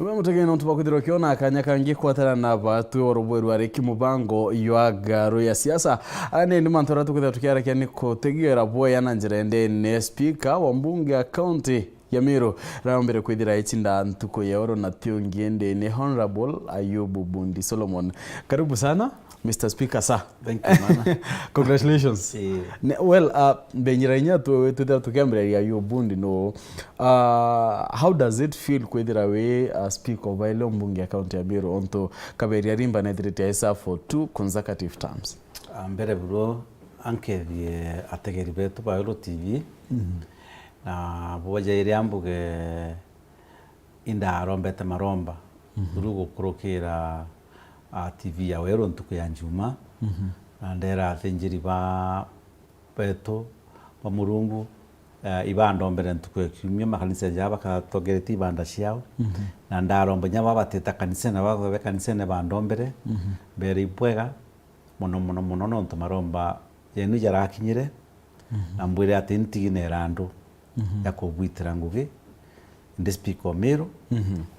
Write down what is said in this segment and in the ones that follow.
Uwe mutegeno tubakwithirwo kiona akanya kangi kwatara na batu orobweru ariki mubango yagaru ya siasa ane ni mantora tukwithira tukiarakia ni kutegiera boya na njira ndene speaker wa mbunge ya county ya Meru rambere kwithira ichinda ntuko ya oro na tio ngiende ni Honorable Ayubu Bundi Solomon. Karibu sana Mr. Speaker sir. Thank you man. Congratulations. Well, benyiranya tukiambia Ayubu Bundi no how does it feel kwithira we speak of ile mbunge ya county ya Meru onto kaberia rimba na dirite for 2 consecutive terms? Mbere bro ankerie ategeri betu ba Ero TV. Na boja iri ambuge inda mbete maromba urugo kurokera TV ya Ero ntuko ya njuma na ndera athenjiri ba beto ba murungu ibando mbere ntuko kimwe makanisa jaba katogereti banda ciao na ndaromba nyaba bateta kanisa na bago kanisa ne bandombere bere ibwega mono no ntomaromba yenu jarakinyire na mbwire atintigine randu yakobwitira ngugi ndi speaker wa Meru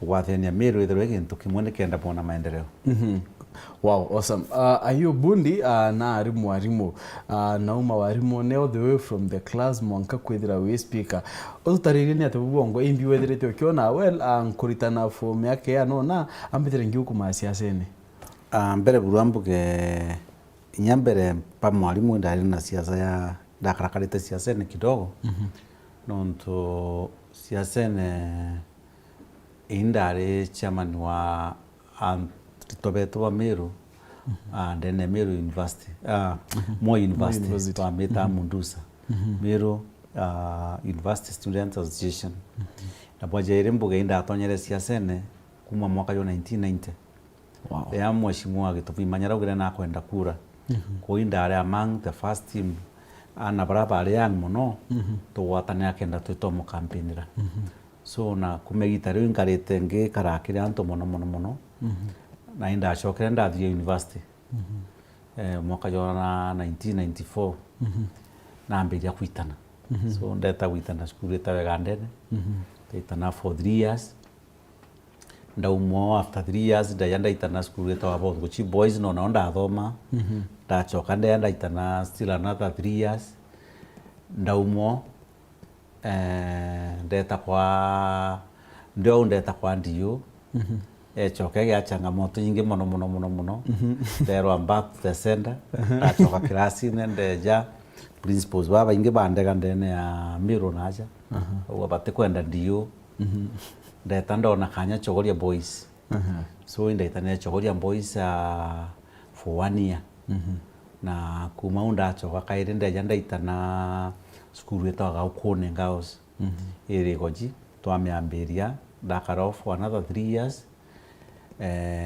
wathenia Meru ithero gintu kimwe nikenda bona maendeleo. Wow, awesome. Ayubu Bundi na arimu nauma warimu ne all the way from the class mwanka kwithira we speaker utarire ni atubongo imbi wethirite ukiona well nkuritana form yake ya no na ambitire ngiuku masiasene mbere burambuge inyambere pa mwalimu ndari na siasa ya dakarakarite siasa ni kidogo nonto siasa ne indare chairman wa tobeto wa Meru and then Meru University Moi University wa meta mundusa Meru University Students Association na bwaje irembuga inda atonyere siasa ne kuma mwaka yo 1990. Wow. Ya mheshimiwa gituvimanyara ugire na kwenda kura ko indare among the first team ana baraba yang mono to watane akenda to mu campaignira so na kumegita ryo inkarete nge karakire anto mono na inda ashokere ndathie university mwaka jona 1994 na ambiria kuitana so ndeta kuitana skulu etawega ndene itana for 3 years ndaumo after 3 years ndayanda itana skulu etawa bongo chi boys no na ndathoma ndachoka ndayanda itana still another 3 years ndaumo ndeta kwa ndio choka ya changamoto nyingi mono ndero back to the center ndachoka klasi ndeja principals baba inge bandega ndene ya Meru naja wabate kwenda ndio ndeta ndona kanya chogoria boys so ndeta chogoria boys for 1 year na kuma unda choka kaire ndeja ndaitana skulu etaga ukone ngaos iri goji twamyambiria ndakara for another 3 years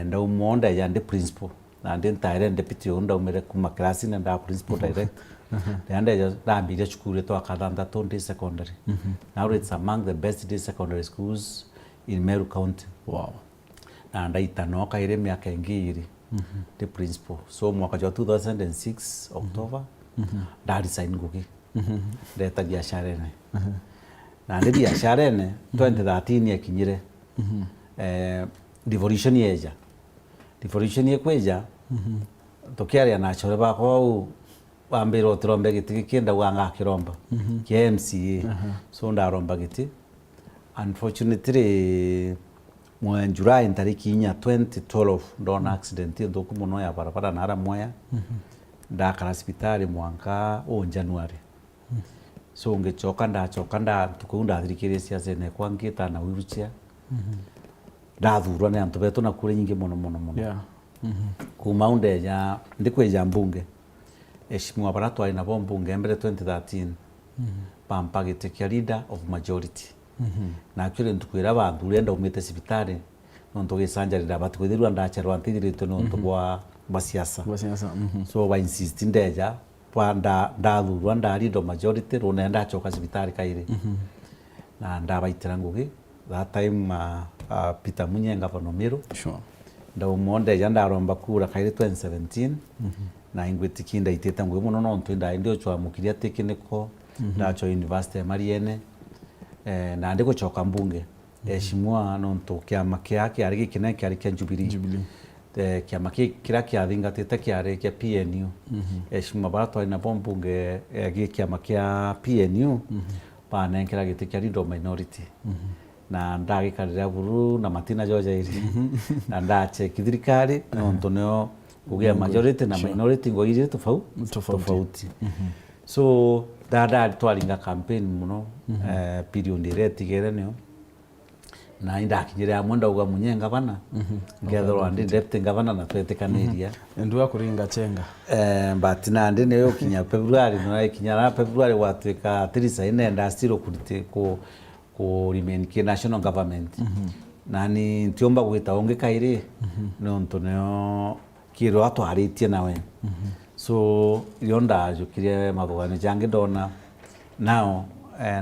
ndaumonda ya ndi principal na ndi ntire deputy ndaumire kuma class na nda principal direct ndanda ndambiria skulu etaga ndi secondary now it's among the best day secondary schools in Meru County. Wow. Na ndaitano kaire miaka ingiri the principal so mwaka wa 2006 October ndari sign ngugi ndeta biashara ene na ndi biashara ene 2013 yakinyire devolution yeja yekweja tokiaria na chore ba ko ambiro trombe giti kenda wanga kiromba KMCA so ndaromba giti unfortunately mwa July tariki 2012 ndona accident ndoku muno ya barabara nara moya ndakara hospitali mwanka January so ngechoka nda tukunda thirikire siasa ne kwangita na wheelchair ndathurwa ne antu beto na kure nyingi mono yeah kuma undeja ndikweja mbunge eshimwa baratwari na bombunge mbere 2013 pampagite kia leader of majority na actually ntukwira bantu urenda umite sibitari nonto gisanjarira batukwithirwa ndacherwa ntirito nonto bwa basiasa so ba insist ndeja panda ndathurwa ndari do majority rone ndachoka sibitari kaire na ndabaitira ngugi that time Peter Munyenga from Meru sure ndaumonde ya ndaromba kura kaire 2017 na ingwetiki ndaiteta ngwe muno nonto ndio chwa mukiria technical ndacho university ya Mariene na ndiko choka mbunge eshimwa nonto kiama kiari gikine kiari kia Jubilee kiama kira kiathingatite kiari kia PNU eshimwa baratwari na bombunge kiama kia PNU banenkera giti kia Rindo minority na ndagikarira buru na matina jojairi na ndache kithirikari nonto neo kugia majority na minority ngoire tofauti so dada twaringa campaign muno period iretigere neo na indakinyira mwenda uga munyenga bana ngethorwa ndi deputy governor na twetikaniria ndu kuringa chenga but na ndi neyo kinya February no ikinya February watwika tirisa inenda stiro kurite ko remain ki national government nani ntiomba gwita onge kaire nonto neo kiro atwaritie nawe so yonda jukire mathogani jange ndona nao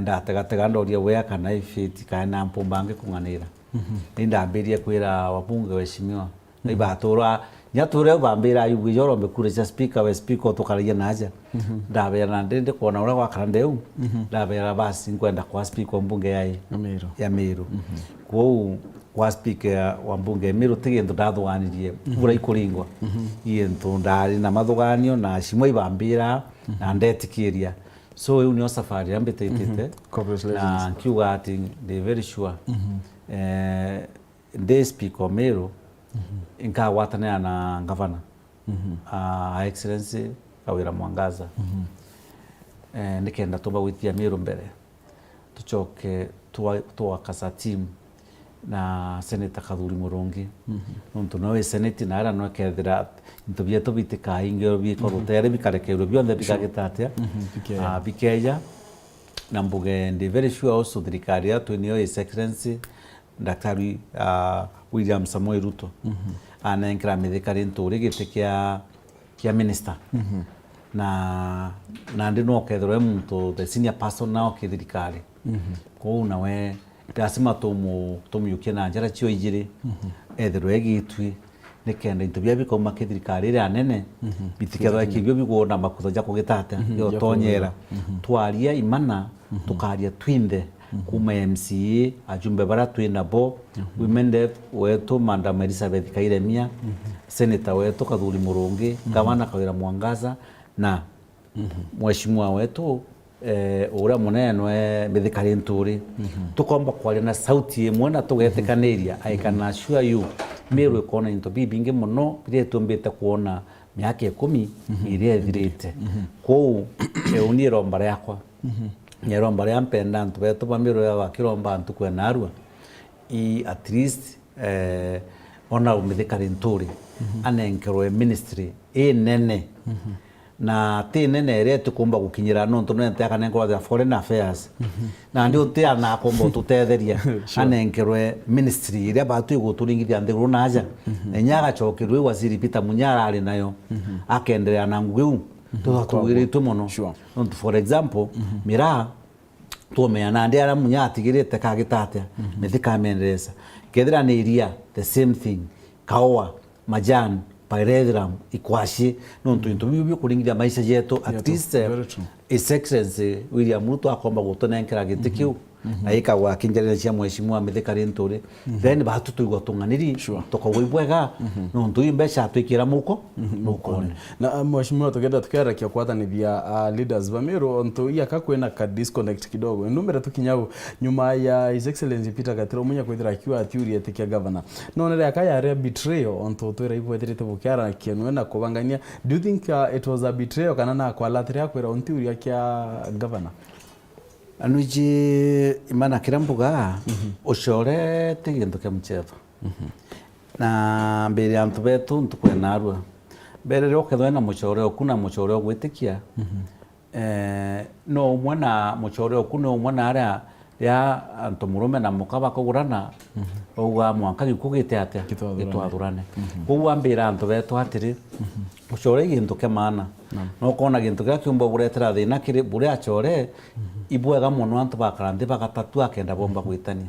ndategatega ndoria wea kana ifiti kana mpombange kunganira ndambiria kwira wabunge weshimiwa ibatura nyature bambira yugi jorombe kure cha speaker tukaragia naja ndabera na ndende kuona ura wakara ndeu ndabera basi ngwenda kwa speaker mbunge ya Meru kwa speaker wa mbunge Meru tigendo ndathwanirie ura ikuringwa iento ndari na mathuganio na shimwe ibambira na ndetikiria so you nyo safari ambite itete na kiuga ati they very sure they speak of Meru inka watana na governor excellency Kawira Mwangaza nikenda tumba withia Meru mbere tuchoke tuwakasa team na Senator Kathuri Murungi nonto nowe senate na ara no kethira ntubie tubitika ingero biko rutere bikarekerwo bionde bikagitatia bikeja na mbuge ndi very sure also thirikari ya twenio his excellency Daktari William Samoei Ruto anenkira mithikari nturi gite kia minister na ndi no kethirwo muntu the senior person now kithirikari ko nawe dasima tomuyukia na njara cio igiri ethirwo egitwi nikenda intubia bikoma kithirikari ria nene bitikethwa kibio bigona makutho ja kugitata yo tonyera twaria imana tukaria twinde kuma MCA ajumbe bara twina bo women rep wetu Madam Elizabeth Kairemia senator wetu Kathuri Murungi gavana Kawira Mwangaza na mheshimiwa wetu ura munene mithikari nturi tukomba kwaria na sauti imwe na tugetikaniria I can assure you Meru ikona into bibinge muno bire tumbite kuona miaka 10 iria thirite kou euni rombara yakwa nyaromba ya mpenda ntubeto Meru ya wakiromba ntukwe narua at least ona umithikari nturi anenkerwe ministry nene na nene ere tukumba gukinyira no ntu nente akanenko ya foreign affairs na ndio tia na kombo tutetheria anenkerwe ministry ire batu iguturingithia ndiguru naja enyaga chokirwe waziri Peter Munyara ari nayo akenderea na ngwiu tutugiritu muno ntu for example mira tumeana ndi ara munyatigirite kagitatia mithika menderesa kethira ni iria the same thing kawa majani Pyrethrum ikwashi nontu into bibyo kuringithia maisha yetu at least his excellency William Ruto akomba gutonenkera gitikiu na ikagwa kinjerera cia mheshimiwa mithikari nturi then batu tuigwa tunganiri tukawibwega nontu imbeca twikira muko na mheshimiwa tugenda tukera kia kwatanithia leaders ba Meru onto yaka kwena ka disconnect kidogo numera tukinyau nyuma ya his excellency Peter Gatiro munya kwithira kiwa theory etikia governor nonere akaya re betrayal onto twira ibweterete bukara kienwe na kubangania do you think it was a betrayal kana na kwa latria kwira on theory akia governor anuji imana kirambuga ushore teginto kya mcheva na mbere antu betu ntukwena arua mbere ro kethwe na muchore okuna muchore ogwitikia no mwana muchore okuna mwana ara ya antu murume na mukaba kugurana oga mwanka gikugite atia gitwathurane kuwa mbere antu betu atiri muchore gintu kya maana no kona gintu kya kiumbo buretera thina kiri bure achore ibwega muno antu bakarandi bagatatu akenda bomba gwitania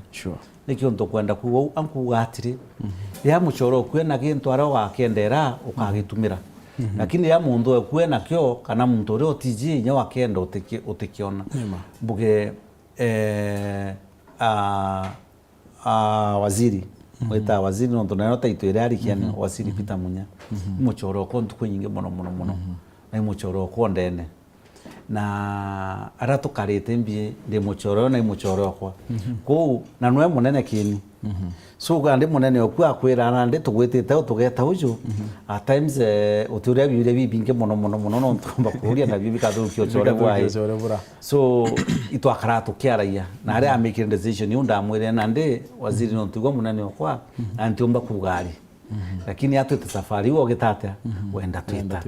nikyo nto kwenda kuwo ankuga atiri ya muchoro kwena gintu ara wakendera ukagitumira lakini ya mundu kwena kyo kana muntu ri otiji nya wakenda utikiona buge waziri weta waziri no tonero taito ire ari kiane waziri Peter Munya muchoro ko ntuko nyinge mono na muchoro ko ndene na arato karete mbie de muchoro na muchoro kwa ko na nwe munene kini so gande munene okwa kwira na nde tugwitite tugeta uju at times uturia bibire bibinge mono no ntumba kuria na bibi kathukio chore bwai so itu akarato kiaraia na ari making decision yunda mwire na nde waziri no tugo munene okwa antiomba kugari lakini atwite safari wo gitate wenda twita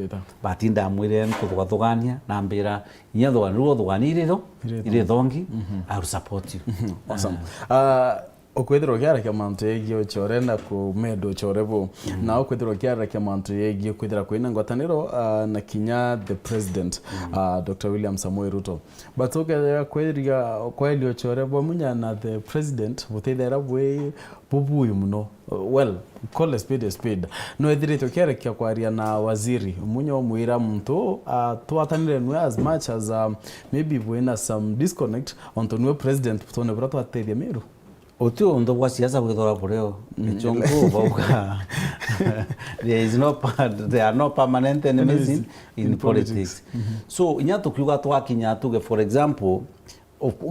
batinda mwire kuthugania na mbira inya thogani thuganiriro ire thongi I will support you. Awesome. Okwethirwo kiarakia mantu yegio chore na kumedo chorevo na okwethirwo kiarakia mantu yegio kwithira kwina ngwataniro na kinya the president Dr. William Samoei Ruto but kwethira kwelio chorevo munya na the president buteithera bwe bubuyu muno well call a spade no ethirito kiarakia kwaria na waziri munyo muira muntu twatanire nwe as much as maybe bwena some disconnect on to new president putone brato atethia Meru Otu ndo kwa siasa kwithora bureo echongo bauka there are no permanent enemies in politics. So inya tukiuga twakinya tuge for example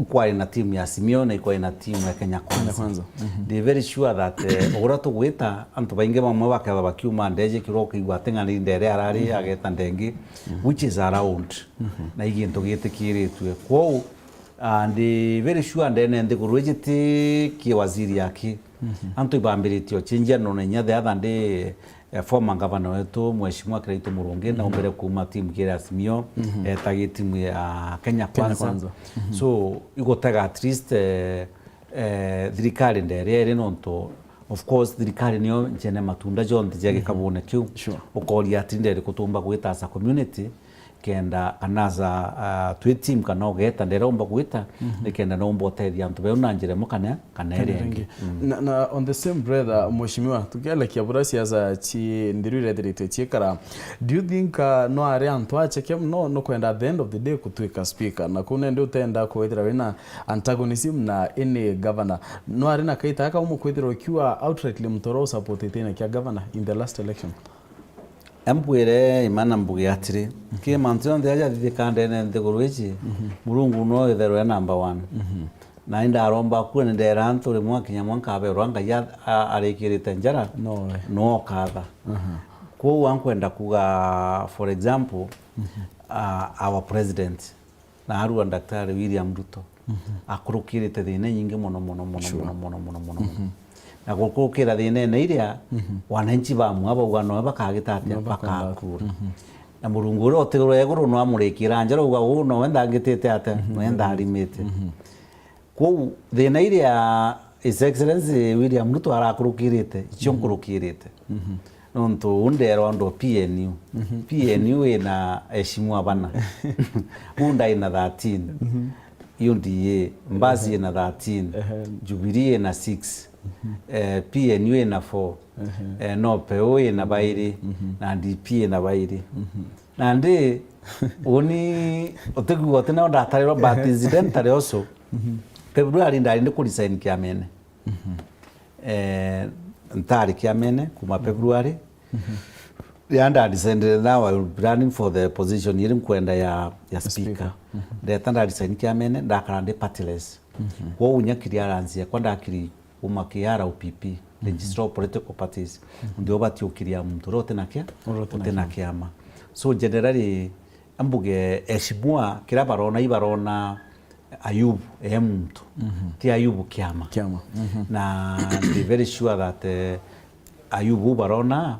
kwa ina timu ya Simeone iko ina timu ya Kenya Kwanza. They very sure that ogora tugwita antu bainge bamwe bakaba bakiuma ndeje kiroko igwatenga ni ndere arari ageta ndengi which is around na igintu gitikiritwe kwao and very sure ndene ndikurujiti ki waziri yake antu ibambiritio chinja no nya the other day former governor wetu mheshimiwa Kirito Murungi na umbere kuma timu kira Simio tagi timu ya Kenya Kwanza. So igotega at least thirikari ndere nonto of course thirikari niyo njene matunda jonte jage kabone kiu ukoria tindere kutumba gwita as a community kenda anaza tweetim kana ogeta ndera umba gwita nikenda no mboteria antu be unanjire mukana kana erenge na on the same brother mheshimiwa tukela kiabura siasa chi ndirire dirite chikara do you think no are antu acheke no kwenda at the end of the day kutwika speaker na kuna ndio utenda kwethira wena antagonism na any governor no are na kaita aka umukwethira ukiwa outrightly mtoro support tena kia governor in the last election ambwire imana mbugi atiri ki mantion de aja dikande ne ndegurwechi murungu no ithero number 1 na inda aromba ku ne nderanto le mwa kinya mwanka abe rwanga ya arekirite njara no katha ko wankwenda kuga for example our president na aru Dr. William Ruto akurukirite thine nyingi mono na gukukira thine ne iria wananchi bamwe abugano bakagitatia bakakura na murungu ro teguro eguru no amurikira njara uga no wenda ngitete ate wenda arimite ko thine iria His Excellency William Ruto arakurukirite ichonkurukirite nonto undero ndo PNU ina heshimwa bana unda ina 13 UDA Mbazi ina 13 Jubilee ina 6 PNU ina 4 no PO ina bairi na DP ina bairi na ndi oni otegu wote na ndatare but incidentally also February ndari kuresign kiamene ntari kiamene kuma February yanda descended now I will running for the position yirim kwenda ya speaker ndetanda resign kiamene ndakarande partiless wo unyakiri aranzia kwanda akiri umakiara UPP register political parties ndio batiukiria mtu rote na kiama so generally ambuge eshibua kira barona ibarona Ayubu mtu ti Ayubu kiama na be very sure that Ayubu barona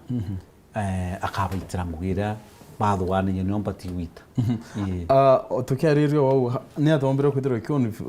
akabitira ngugira bathwane nyone ompati wita tukiaririo wao ni atombere kwithira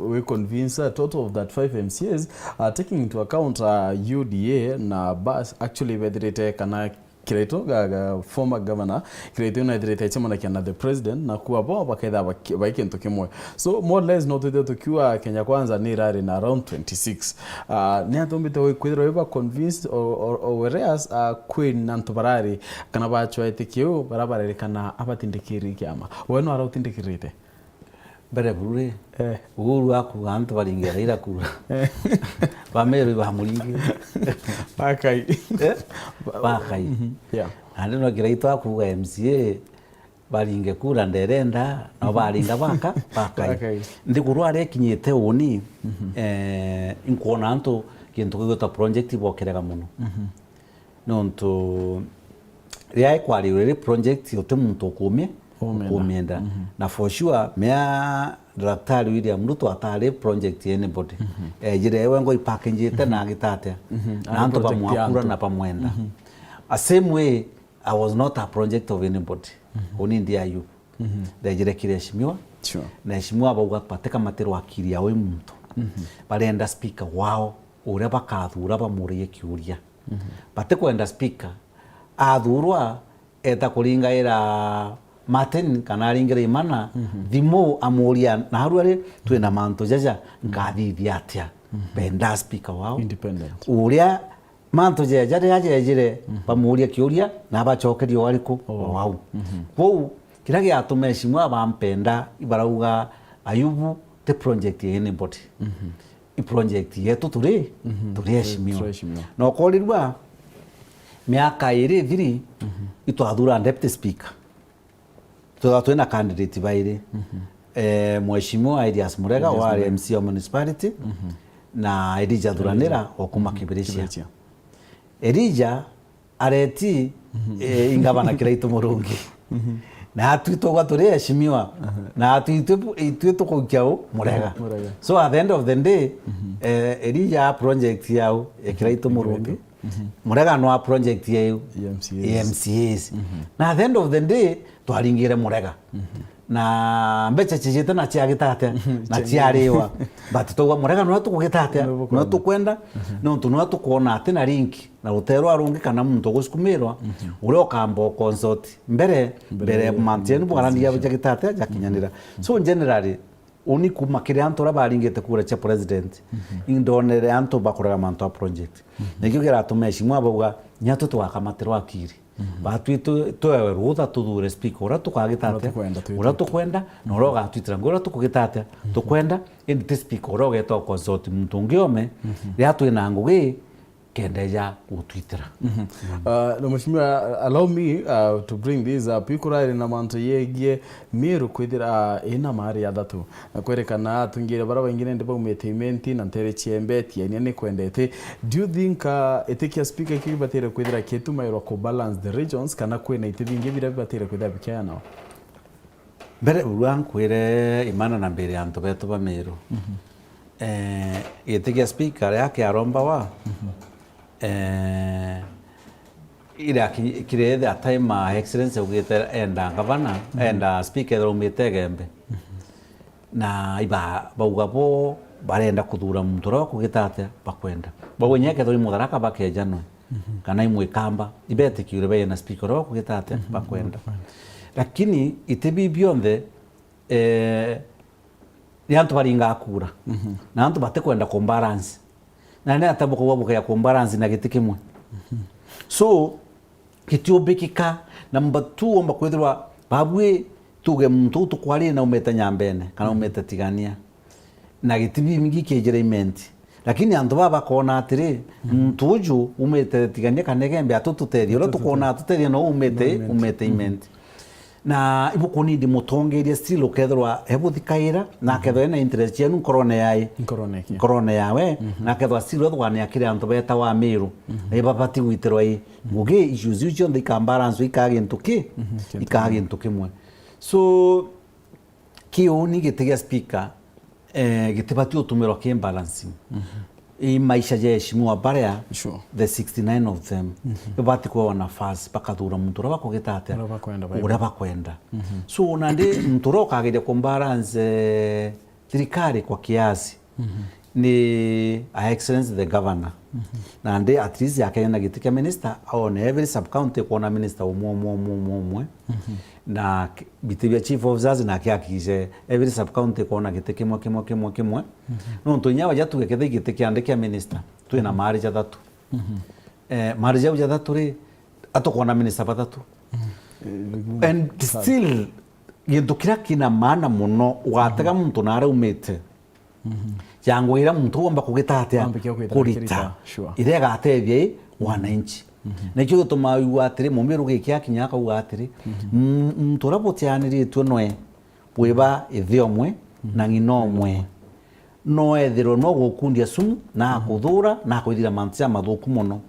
we convince a total of that 5 MCAs taking into account UDA na bas actually vedrete kana Kirito ga former governor Kirito na direte chama na the president na kuwa bo bakaida baikento kimwe so more or less not to kiwa Kenya Kwanza ni rari na around 26 ni atombite we kwithira we convinced or whereas queen nantobarari kana bachwa etikio barabara kana abatindikiri kiama weno ara utindikirite mbere bururi Uhuru aku antu baringe Raila kura Bameru bamuringe bakai andi no kiraitwa aku MCA baringe kura nderenda no baringa bakai ndi kurware kinyite uni inkuona antu kintu gigota project bokerega muno nonto ria kwari uri project yote muntu kumenda na for sure mea Daktari William Ruto atari project anybody jire ewe ngo ipackage na gitate na antu bamwakura na pamwenda a same way I was not a project of anybody oni ndia you jire kireshimiwa na heshimiwa bauga pateka matero akiri yawe muntu barenda speaker wao uria bakathura bamurie kiuria batekwenda speaker athurwa eta kuringa ira Martin kana ringira imana thimo amuria na harware twina manto jaja ngathithia atia benda speaker wao independent uria manto jaja yajire bamuria kiuria na bachokerio wariku wao kwou kira giatuma eshimwa bampenda ibarauga Ayubu the project anybody i project yetu turi eshimwa no kolirwa miaka iri thiri itwathura deputy speaker twina candidate baire Mheshimiwa Elias Murega wa MC wa municipality na Elijah Thuranira okuma Kibirisia Elijah areti ingabana Kiraitu Murungi na atwitogwa turi eshimiwa na atwitwe tukukiao Murega so at the end of the day Elijah project yao Kiraitu Murungi Murega no project yao EMCAs na at the end of the day twaringire Murega na mbecha chijete na chiagitate na chiariwa but togwa Murega no tukugitate no tukwenda no tuno tukuona ate na link na rutero arungi kana muntu gusikumirwa uri okambo consult mbere mantien bwarandi ya gitate jakinyanira so generally uni kumakire antu rabaringite kura cha president indonere antu bakoraga mantu project nikyo gira tumeshimwa bauga nyato twakamatero akiri batwitu twewe rutha tuthure speaker ura tukagitate ura tukwenda no roga twitira ngora tukugitate tukwenda indi speaker ura geto consult muntu ngiome ria twina ngugi kendeja utwitira no mheshimiwa allow me to bring this up ikura na manto yegie miru kwithira ina mari ya thatu kwerekana tungire bara wengine ndipo umetainment na ntere chiembeti yani ne kwendete do you think etikia speaker kibatire kwithira ketu mairo ko balance the regions kana kwena itithingi bira batire kwithira bikiana mbere urankwire imana na mbere antu betu ba miru etikia speaker yake aromba wa ira kirede ataima excellence ugite enda gavana enda speaker rumite gembe na iba bauga bo barenda kuthura muntu ro kugitate bakwenda bagonyeke thori mutharaka bakejano kana imwe kamba ibete kiure be na speaker ro kugitate bakwenda lakini itebi beyond yantu baringa akura na antu batekwenda combalance na nene atabuka wabuka ya kumbaranzi na giti kimwe so kitiobekika namba 2 omba kwethirwa babwe tuge muntu tukwari na umeta nyambene kana umeta tigania na gitibi mingi kejerement lakini andu baba kona atiri muntu uju umeta tigania kanegembe atututerio ro tukona atuterio no umete iment na ibukuni di mutongeria still ukethirwa hebuthikaira na kethwa na interest yenu korone yawe na kethwa still thwana yakire antu beta wa miru na ibapati gwitirwa i ngugi issues icio ndika balance ikage ntuki mwe so kioni gitiga speaker gitibati utumiro ke balancing i maisha ya shimwa barea the 69 of them ibati kwa nafasi bakathura muntu ro bakugitate ura bakwenda so nandi muntu ro kagire kumbalance thirikari kwa kiasi ni a excellence the governor nandi at least yakena gitika minister on every sub county kuna minister umwe na bitibia chief officers na kiakije every sub county kuna gitike kimwe no ntonya waja tugekethe gitike andike minister twina mari ja thatu mari ja thatu ri atokona minister batatu and still gintu kira kina maana muno watega muntu nare umite yangwira muntu wamba kugitatia kurita irega atethie wananchi nekyo gituma yuatire mumiru gikia kinyaka uatire muntu rabotianiritwe noe bweba ithiomwe na nginomwe no ethiro no gukundia sumu na kuthura na kwithira mantia mathuku muno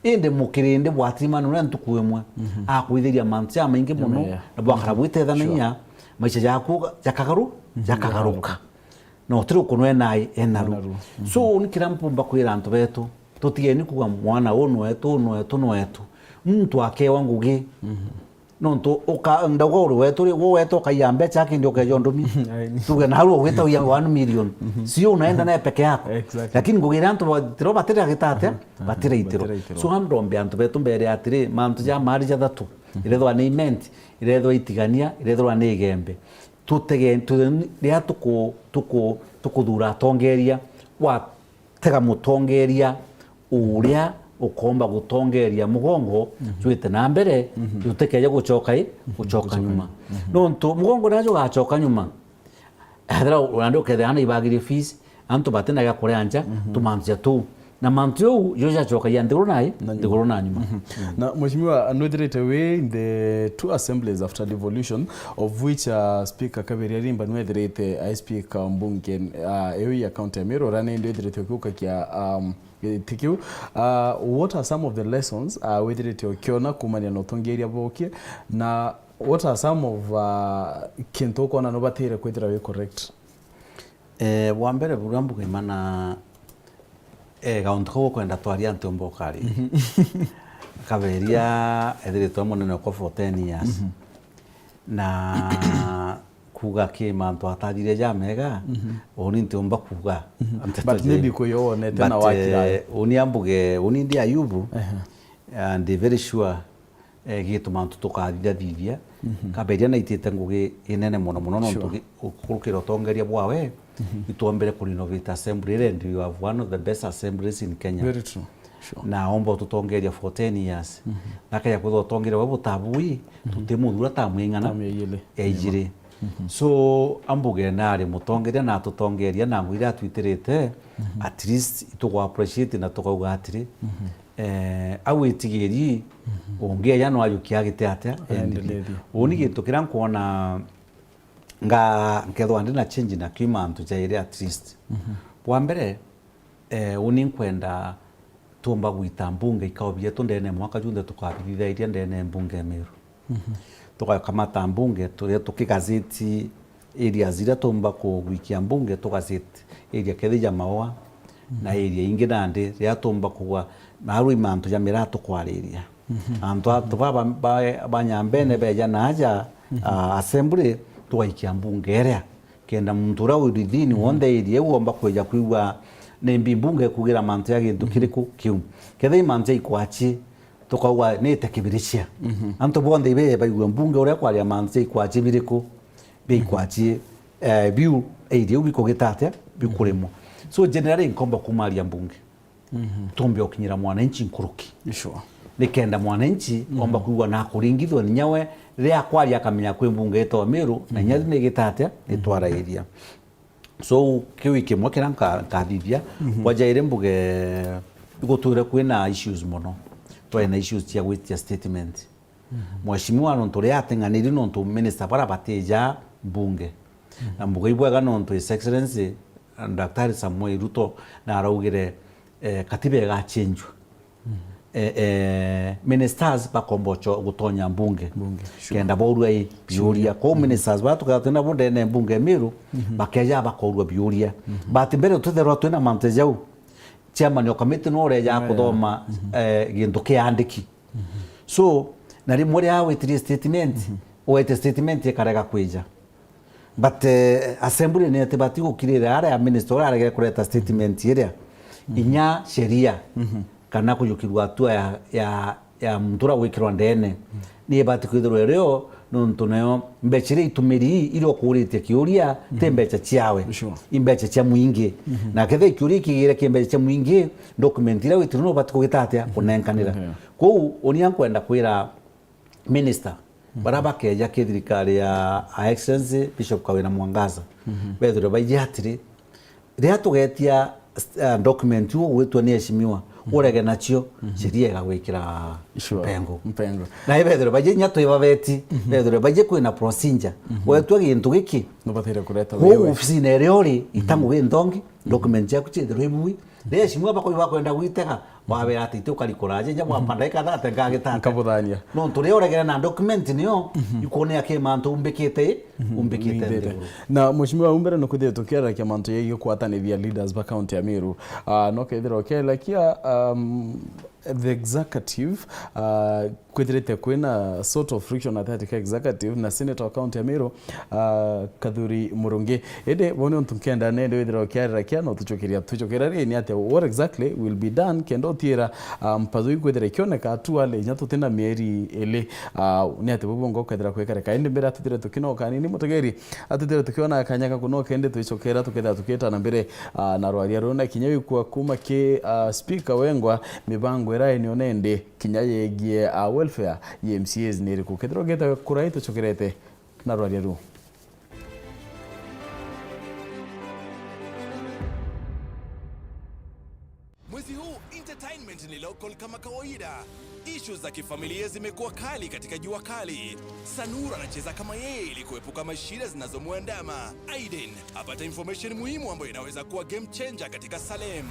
inde mukirinde bwatima no ntukuemwe akwithiria mantia maingi muno na bwakara bwitethania maisha yaku yakagaruka no tiri kunwe nai enaru so nikira mpumba kwira antu betu tutigeni kuga mwana ono etu muntu akewa ngugi nonto oka ndagoro wetu kayambe chake ndio kayondomi tuge nalo weta ya 1 million sio unaenda naye peke yako lakini ngugira antu tiro batira gitate batira itiro so hamdombe antu betu mbere atire mantu ja mari ja thatu irethwa ni imenti irethwa itigania irethwa ni igembe tutege ria tukuthura tongeria wa tega mutongeria uria ukomba gutongeria mugongo twite na mbere tutekeje gucoka nyuma nonto mugongo najo gacoka nyuma hadra urando kedana ibagiri fees anto batena ya koreanja tumanzia tu na mantio yoja coka yandiro naye ndigoro na nyuma na mheshimiwa anotherate away in the 2 assemblies after devolution of which speaker Kaberi Arimba nwetherete speaker mbunge ewi account ya Meru rane ndetherete kuka kia tikiu what are some of the lessons wetherete okiona kumania no tongeria bokie na what are some of kintu kona no batire kwethira we correct wa mbere burambuge mana gauntu ko kwenda twaria ntumbo kari Kaberia ethiritwe munene kwa 14 years na kuga ki mantu atathire jamega oni ntumba kuga but maybe ko yone tena wakira oni ambuge oni ndi Ayubu and very sure gitu mantu tukathira thithia Kaberia na itete ngugi inene muno no tukurukira tongeria bwawe ituombere ku renovate assembly and you have one of the best assemblies in Kenya. Very true. Sure. Na ombo tutongeria for 10 years. Nakaya kutho tongera wabo tabui tutemuthura ta mwingana ejire. So ambuge nari mutongeria na tutongeria na mwira twitirite at least to appreciate na tukauga atiri awitigeri onge yano ayukia gite atia oni gitu kiran kuona nga nkethwa ndina change na kimantu jaire at least wa mbere uni kwenda tumba gwita mbunge ikawbia tundene mwaka junde tukabithitharia ndene mbunge Meru tukakamata mbunge turia tukigazeti area zira tumba kugwikia mbunge tukazeti area kethija mawa na area ingi nandi ria tumba kugwa maru imantu ja mirato kwariria antu atubaba banyambene beja naja assembly tuwaikia mbunge area kenda muntura urithini wonde irie uomba kweja kuigwa nembi mbunge kugira mantu ya gintu kiriku kiu kethe mantu ikwachi tukauga ne tekibiricia antu bonde ibe baigwa mbunge ore kwaria mantu ikwachi biriku bikwachi biu irie ubiko gitate bikurimo so generally inkomba kumaria mbunge tombe okinyira mwananchi nkuruki sure nikenda mwananchi omba kuigwa na kuringithwa ni nyawe ria kwaria akamenya kwi mbunge to Meru na nyathi ni gitate ni twara iria so kiwiki mwakiranka kathithia wajaire mbuge guture kwina issues muno twina issues cia gwitia statement mheshimiwa no turi atenganiri no to minister bara bateja mbunge na mbuge ibwaga no to his excellency Daktari Samuel Ruto na araugire katiba ga change ministers bakombocho gutonya mbunge kenda borua biuria ko ministers batu katena bonde ne mbunge Meru bakeja bakorua biuria bati mbere tutherwa twina mantejau chairman yo committee no reja kuthoma gintu kiandiki so na rimwe yawe three statement wete statement ikarega kwija but assembly ne tebati gukirira ara minister aragere kureta statement iria inya sheria kana kujukirwa atua ya mtura wikirwa ndene ni bati kwithirwa rero nontu nayo mbechire itumiri iro kurite kiuria tembecha ciawe imbecha cia muingi na kethe kiuria kigire kimbecha cia muingi document ira witiro no bati kugitatia kunenkanira kou onia kwenda kwira minister baraba keja kithirikari ya Excellency Bishop Kawira Mwangaza bethure baije atiri ria tugetia document yo gwitwa ni heshimiwa urege nacio ciria igagwikira mpengo na ibethure baije nyato ibabeti bethure baije kwina procedure wetwa gintu giki no bathire kureta wewe ofisi nerori itangu windongi document yaku chithirwe ibui heshimiwa bako bakwenda gwitega wabe ati tukarikuraje jamwa pandaika thate ngagitata kabuthania no turi uregera na document niyo ikone yake mantu umbikite na mheshimiwa umbere no kuthie tukera kia mantu yegi kwatanithia leaders ba county ya Meru no kethira okelakia the executive kwithirite kwina sort of friction at that executive na senator wa county ya Meru Kathuri Murungi ede bone ontukenda ne withira okera kia no tuchokera ni ate what exactly will be done kendo tira mpazui kwithira kioneka tu ale nyato tena mieri ele ni ate bubongo kwithira kwekare kainde mbere atutire tukinoka ni mutegeri atutire tukiona akanyaka kuno kende tuichokera tuketha tuketa na mbere na rwaria rona kinyawi kwa kuma ke speaker wengwa mibango era enio nende kinyayegie welfare MCAs niri kukethira geta kurai tuchokerete na rwaria ru. Mwezi huu entertainment ni local kama kawaida. Issues za kifamilia zimekuwa kali katika jua kali. Sanura anacheza kama yeye ili kuepuka mashida zinazomwandama. Aiden apata information muhimu ambayo inaweza kuwa game changer katika Salem.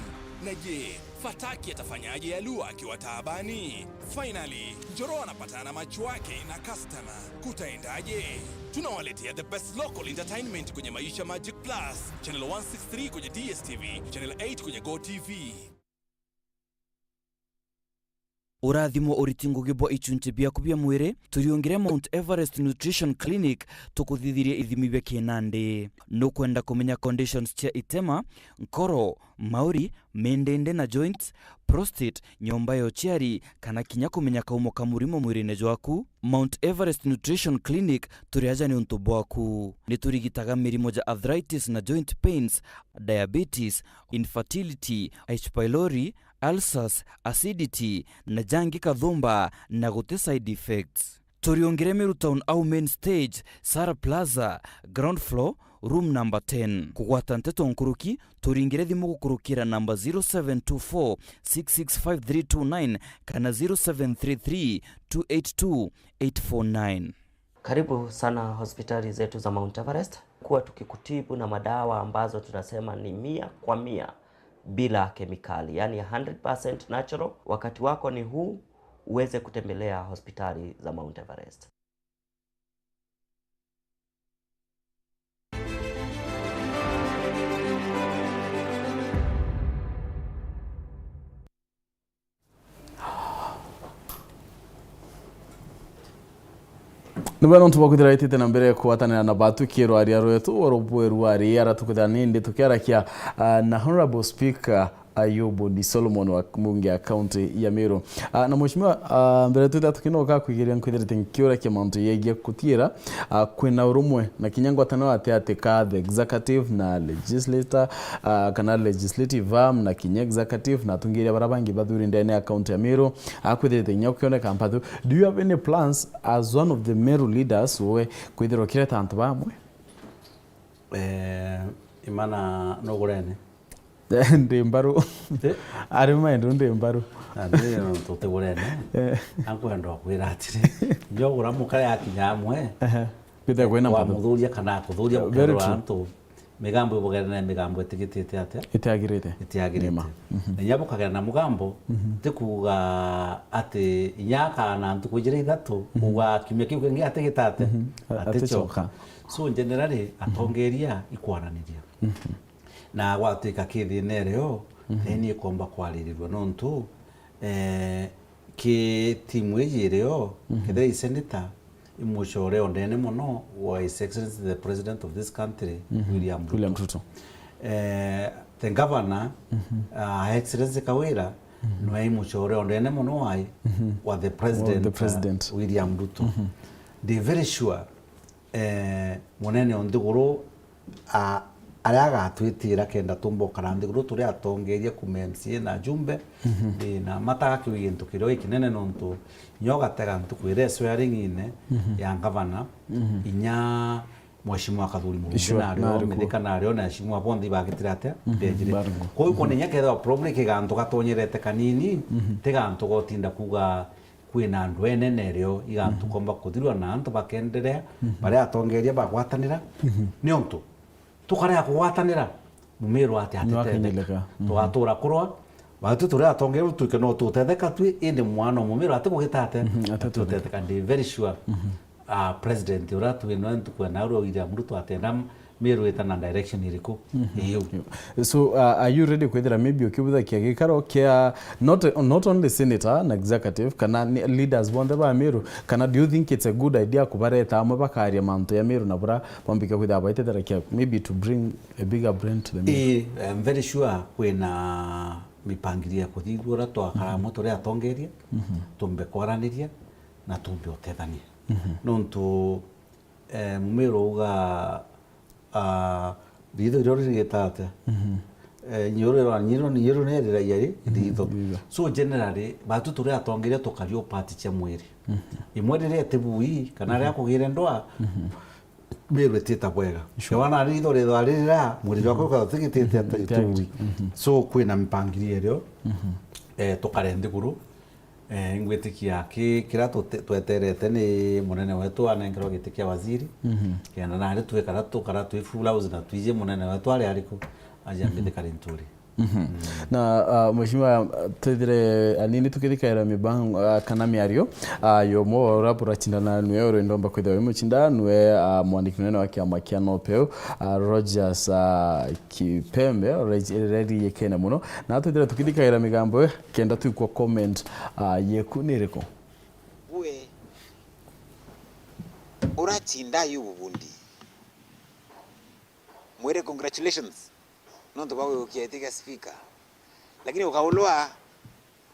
Na je, Fataki atafanyaje Yalua akiwa taabani? Finally, Njoro anapatana na macho wake na customer. Kutaendaje? Tunawaletea the best local entertainment kwenye Maisha Magic Plus, channel 163 kwenye DSTV, channel 8 kwenye GoTV. Urathimo uritingo gibo ichunche bia kubia mwire turiongire Mount Everest Nutrition Clinic tukuthithirie ithimi bia kinande no kwenda kumenya conditions cia itema nkoro mauri mendende na joints prostate nyomba yo chiari kana kinya kumenya kaumo kamurimo mwirine jwaku Mount Everest Nutrition Clinic turiaja ni untu bwaku ni turigitaga mirimo ja arthritis na joint pains diabetes infertility H pylori ulcers, acidity, na jangi kathumba na gute side effects. Turiongere Meru Town au main stage, Sara Plaza, ground floor, room number 10. Kugwata nteto nkuruki, turingire thimu gukurukira number 0724 665329 kana 0733 282 849. Karibu sana hospitali zetu za Mount Everest. Kuwa tukikutibu na madawa ambazo tunasema ni 100% bila kemikali, yani 100% natural. Wakati wako ni huu uweze kutembelea hospitali za Mount Everest. Nubano ntubakuthira itite na mbere kuwatanira na batu kiro aria rwetu orobweru ari aratukutha nindi tukiarakia na Honorable Speaker Ayubu Di Solomon wa mbunge ya county ya Meru na mheshimiwa mbere tuta tukinoka kuigiria nkwithirite nkiura kia mantu yegia kutira kwina urumwe na kinyango atano ate ka the executive na legislator kana legislative arm na kinya executive na tungiria barabangi bathuri ndene ya county ya Meru akwithirite nyakione kampathu. Do you have any plans as one of the Meru leaders we kwithirwa kireta antu bamwe imana no gurene ndembaru ari maindo ndembaru ande no tutegurene akwenda kwira atire njo guramuka ya kinyamwe bita kwena muthu muthuria kana kuthuria antu migambo ibogerana migambo etigitite ate itiagirite na nyabukagera na mugambo tikuga ati inyaka na antu kujira ithatu kuga kimya kiu kingi atigitate atichoka so generally atongeria ikwananiria na gwatuika kithine reo ni komba kwaririrwa nontu ki timu ijireo kithei senator imushore ondene muno wa His Excellency the President of this country William Ruto. The governor Excellency Kawira no imushore ondene muno wa the president William Ruto. They very sure munene ondiguru aria gatwitira kenda tumbokana nthiguru turia atongeria kuma MCA na jumbe na mataga kigintu kirio ikinene nontu nyo gatega ntukwire swearing-ine ya gavana inya mweshimwa kathuri munario medikana ario na shimwa bondi bagitira atia ndejire ko ko nenya ketha problem kigantu gatonyerete kanini tigantu gotinda kuga kwina andu enene rio igantu komba kuthirwa na antu bakenderea baria atongeria bagwatanira ni ontu tukarea kugwatanira mumiru ati atitetheka tugatura kurwa batu turia atongeria tuike no tutetheka twi indi mwana mumiru ati gugitate tutetheka ndi very sure president ura twino ntukwena ro William Ruto atenda miru etana direction iriku iyo. So are you ready kwethira maybe ukibutha kia gikaro kia not only senator na executive kana leaders bonde ba miru kana do you think it's a good idea kubareta amwe bakaria manto ya miru na bura bombika kwitha baitethera kia maybe to bring a bigger brand to the miru? I'm very sure kwena mipangiria kuthithura twakara moto ria atongeria tumbe kwaraniria na tumbe otethania nontu mumiru uga ritho iro rigitate nyiro nerira yari ritho so generally batu turia atongeria tukario party cia mwiri imwe riria tibui kana ria kugire ndwa miru etita bwega wana ritho ritharira mwiri wako ukathigitite atitui so kwina mipangiri erio tukare nthiguru ngwitikia kira tweterete ni munene wetu anengerwa gitikia waziri kenda na ari twekara tukara twi full house na twije munene wetu ari ariko ajambite karinturi na mheshimiwa tethire anini tukithikaira mibango kana miario yo mo rapura chindana nwe oro ndomba kwitha we muchinda nwe mwandiki munene wa kiama kia Nopeu Rogers Kipembe ready yekena muno na tethire tukithikaira migambo kenda twikwa comment yeku niriko we urachinda yubundi mwere congratulations nonto bawe ukiaitika speaker lakini ukaulwa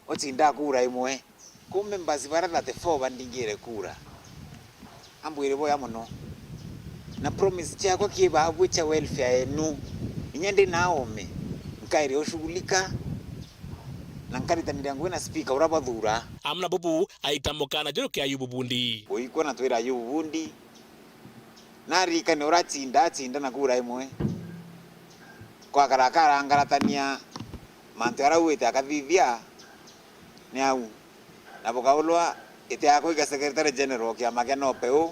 ochinda kura imwe kumbe mbasi bara na the 4 bandingire kura ambwire boya muno na promise chako kiba abwicha welfare enu inyende naome nkaire oshughulika na nkaritanira ngwe na speaker urabathura amna bubu aitamukana jero kia yububundi uiko na twira yububundi narika ne urachinda na kura imwe kwa karakara ngaratania mantera uite akathithia ni au na bokaulwa ite akoiga secretary general kia Magena Nopeu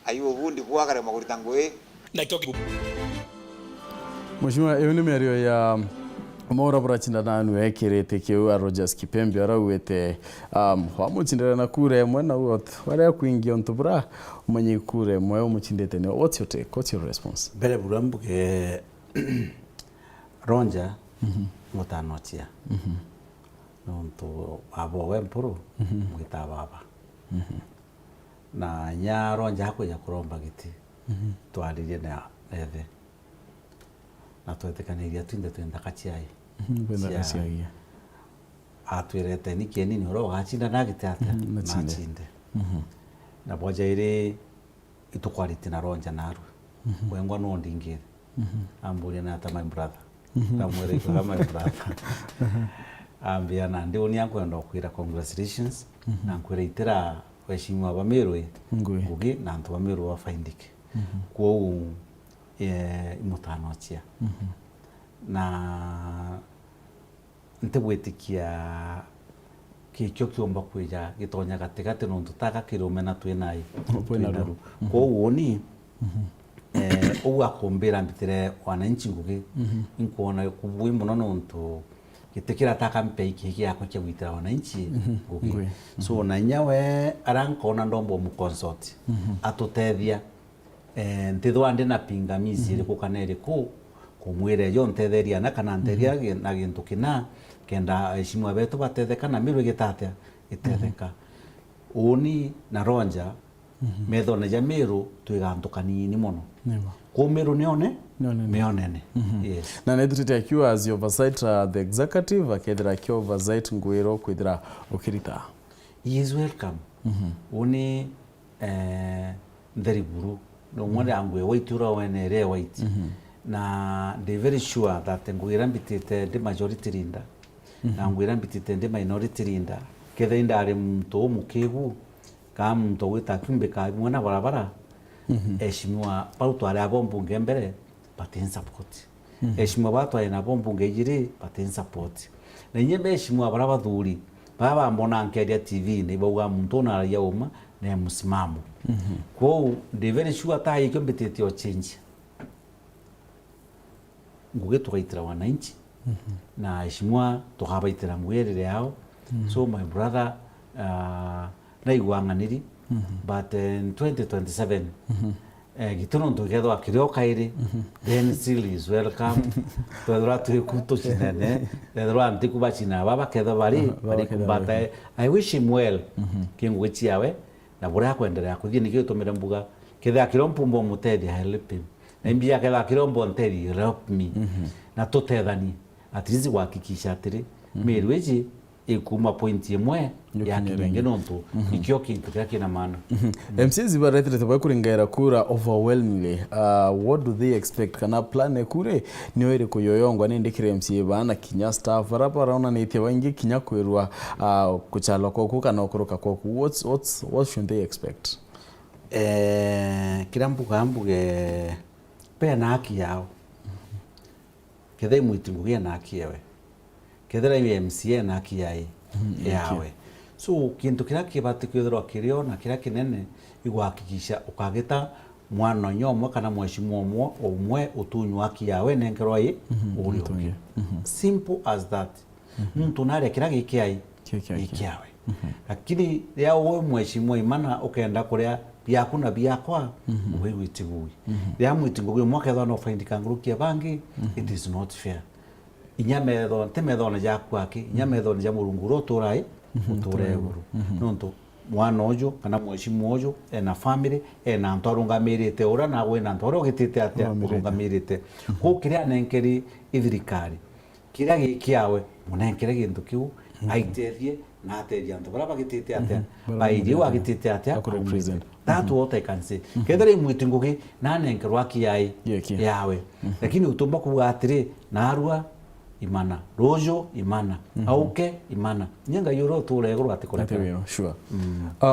ayu bundi kwa kare magurita ngwe na kyo mheshimiwa euni merio ya Mora burachinda nanu ekirete kiu Rogers Kipembe arawete wamuchindira na kure mwe na what wale kuingia ntubura umenye kure mwe umuchindete ne what's your take, what's your response? Bere burambuke ronja mutanochia nonto abo wempuru mwita baba na nya ronja hakuja kuromba giti twaririe na ethe na twetekaniria twinde twenda kachiai Kwenda kachiai atwirete niki nini ro gachinda na gitata machinde na boja ire itukwarite na ronja naru wengwa no ndingire ambulia na ata my brother na mwere kwa my brother ambia na ndio ni yangu ndo kwira congratulations na kwira itira weshimwa bamerwe ngugi na ndo bamerwe wafaindike kwa imutanochia na ntebwetikia kikyo kiomba kwija gitonya gatigate no tutaka kirumena twinai kwa uoni uwa kumbira mbitire wananchi ngugi inkuona kubui muno nonto gitekira taka mpe iki yako kya gwitira wananchi ngugi so na nyawe arankona ndombo mu consult atutethia ntithwa ndi na pingamizi iri kukanere ku kumwire yo ntetheria na kana ntetheria na gintu kina kenda heshima betu batetheka na miru gitate itetheka uni na ronja metho na jamiru twigantukani ni muno kumiru nione meonene yes na nedrite akiwa as oversight the executive akedra akiwa oversight ngwiro kwithira ukirita he is welcome uni nderi buru no mwende angwe white ura wene re white na they very sure that ngwira mbitite the majority rinda na ngwira mbitite the minority rinda kethe indare mtu mukigu ka mtu wita kimbe ka mwana barabara eshimwa pauto ala bombunge mbere patin support eshimwa bato ina bombunge jiri patin support na nyembe eshimwa baraba thuri baba mbona ankedia TV ni bauga mtu na ya uma na msimamo kwa they very sure ta ikyo mbitite o change nguge tukaitira wananchi na eshimwa tukabaitira mwere yao so my brother na igwanganiri but in 2027 gitono ndogedo akirio kairi then still is welcome todra tu kuto chinene todra antiku bachina baba kedo bari kumbata I wish him well kingwichi yawe na bora kuendelea kuthie nikio tumira mbuga kethe akirompo mbo mutedi help him na mbia kethe akirombo ntedi help me na tutethani at least wakikisha atiri merweji ikuma point imwe ya kibenge nonto ikyo kintu kina maana MCs baretre twa kuringaira kura overwhelmingly what do they expect kana plan kure niyo iri kuyoyongwa nindikire MCA bana kinya staff rapa rauna nitie bangi kinya kwirwa kuchalwa koku kana okuruka koku what should they expect kirambuga pe na haki yao kethe muitingugia na haki yawe kethera MCA na haki yawe so kintu kira kibati kwithirwa kirio na kira kinene igwakikisha ukageta mwana nyomo kana mweshimwo omwe utunywa haki yawe nengerwa uri simple as that muntu nare kira gikiai gikiawe lakini ya wewe mweshimwo imana ukenda kuria byaku na byakwa wewe witigui ya mwitigui mwaka thano findika ngurukia bangi it is not fair inyametho temetho na jakwake inyametho na jamurunguro turai utureguru nonto mwana ojo kana mweshimwo ojo ena family ena ntorungamirite ura na we na ntoro gitite atia urungamirite ko kiria nenkeri ithirikari kiria gikiawe munenkere gintu kiu aitethie na ateria nto bara bagitite atia bairi wagitite atia represent that what I can say kedere mwitinguki na nenkerwa kiyai yawe lakini utumba kuwa atiri na arua imana rojo imana auke imana nyenga yoro turegoro atikore sure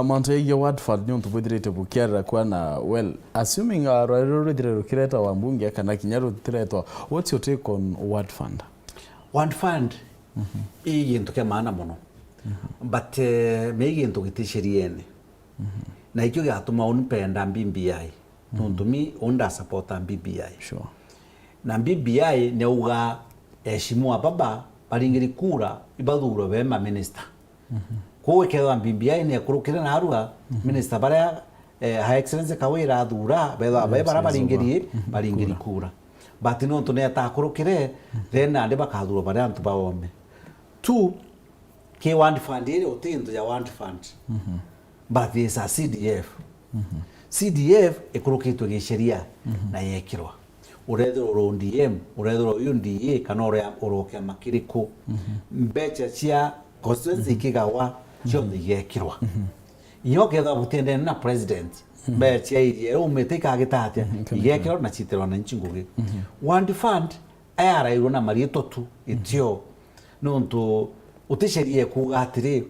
mante ya word for nyon tubudire bukiara kwa na well assuming roro dire kireta wa mbunge kana kinyaro tireto what's your take on word fund igi ntoke maana mono but megi ntoke tishiriene na ikyo gatuma unpenda BBI nondumi onda support BBI sure na BBI ne uga eshimwa baba baringiri kura ibaduro bema minister ko kewa BBI ne kurukira na arua minister bara high excellence kawira adura beba bara baringiri kura but no to ne atakurukire then ande bakaduro bara antu bawome two ke want fund ile otinto ya want fund but there's a CDF CDF ekurukitwe gisheria na yekirwa urethero RODM urethero UNDA kana uroke makiriko mbecha cia constituency kigawa cionthe yekirwa iyo ketha butende na president mbecha irie umeteka gitatia yekirwa na chitero na nchingugi want fund ayara irona marieto tu itio nonto utisherie kugatire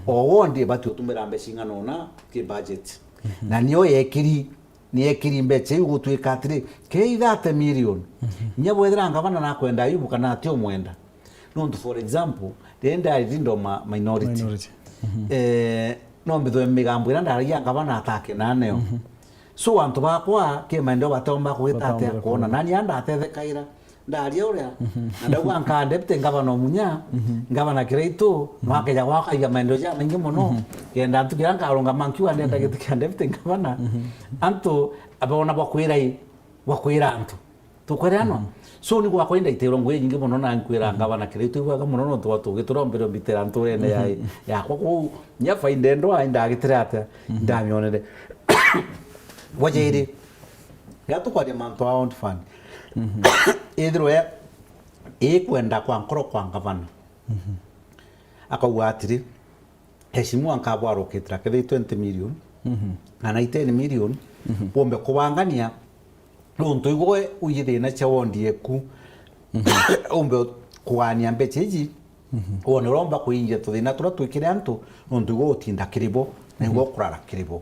owondi bati utumira mbeca ingana na ki budget na niyo yekiri mbeca igutwika atiri ke 30 million nyabwethera ngabana na kwenda ayubu kana atio mwenda nonto for example ndenda rindo minority no mbitho migambo ira ndaria ngabana atake naneo so antu bakwa ke maendo batomba kwitatea kuona nani anda atethekaira ndaria uria ndauga nkandepte ngabana munya ngabana kireito mwake ya waka ya maendo ya mengi muno yenda tukira nkarunga mankiwa ndenda gitikiandepte ngabana antu abona bakwira antu tukwerano so ni kwa kwenda itero ngwe nyingi muno na nkwira ngabana kireito igwa muno no twa tugiturombero mbitera antu rene ya kwa nya fainde ndo ainda gitirate ndamyonere wajeri gato kwa manto out fund idroya kwenda kwa nkoro kwa ngavana akauga atiri heshimu ankabwaro kitra kebe 20 million na 10 million bombe kubangania nonto igwe uyithina cha wondi eku ombe kuania mbecha iji wone romba kuingia tuthina tura twikire antu nonto igwe utinda kiribo na igwe kurara kiribo